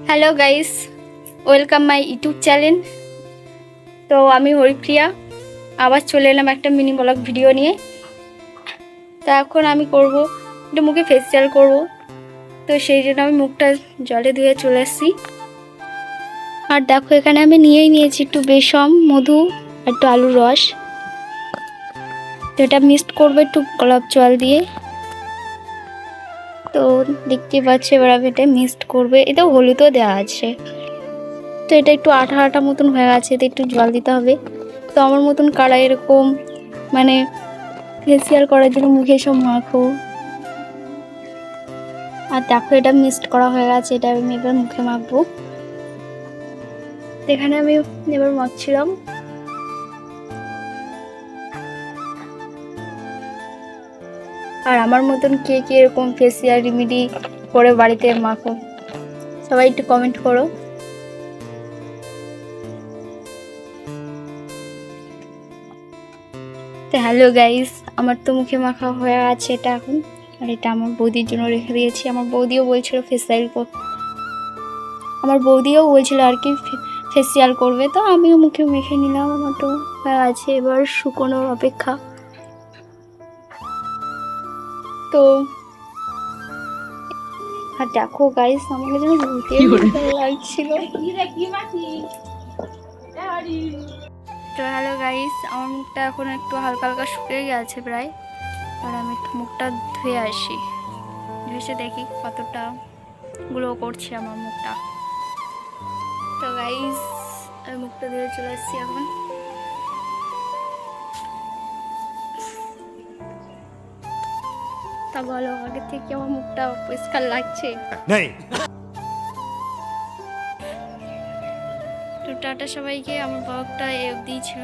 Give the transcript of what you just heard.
Hello guys, welcome my YouTube channel. তো আমি হরিপ্রিয়া আবার চলে এলাম একটা মিনি ব্লগ ভিডিও নিয়ে। তো এখন আমি করব একটু মুখে ফেসিয়াল করব। তো সেই জন্য আমি মুখটা জলে ধুয়ে চলে এসেছি। আর দেখো এখানে আমি নিয়েছি একটু বেসম, মধু আর একটু আলুর রস। তো এটা মিক্সড করবো একটু গোলাপ জল দিয়ে। তো দেখতে পাচ্ছি এবার আমি এটা মিক্সড করবে, এতেও হলুদও দেওয়া আছে। তো এটা একটু আঠা আঠা মতন হয়ে গেছে, এতে একটু জল দিতে হবে। তো আমার মতন কারা এরকম মানে ফেসিয়াল করার জন্য মুখে সব মাখো। আর দেখো এটা মিক্সড করা হয়ে গেছে, এটা আমি এবার মুখে মাখবো। এখানে আমি এবার মাখছিলাম। আর আমার মতন কে কে এরকম ফেসিয়াল রেমেডি করে বাড়িতে মাখো, সবাই একটু কমেন্ট করো। তো হ্যালো গাইস, আমার তো মুখে মাখা হয়ে আছে এটা এখন। আর এটা আমার বৌদির জন্য রেখে দিয়েছি। আমার বৌদিও বলছিল আর কি ফেসিয়াল করবে, তো আমিও মুখে মেখে নিলাম। আমার তো হয়ে আছে, এবার শুকোনোর অপেক্ষা। তো আর দেখো গাইস, আমাকে যেন ভূতের লাগছিল। তো হ্যালো গাইস, আমার মুখটা এখন একটু হালকা হালকা শুকিয়ে গেছে প্রায়। আর আমি একটু মুখটা ধুয়ে আসি, ধুয়ে দেখি কতটা গ্লো করছে আমার মুখটা। তো গাইস আমি মুখটা ধুয়ে চলে আসছি এখন। তা বলো, আগে থেকে আমার মুখটা পরিষ্কার লাগছে? তো টাটা সবাইকে, আমার ব্লগটা এই অবধি ছিল।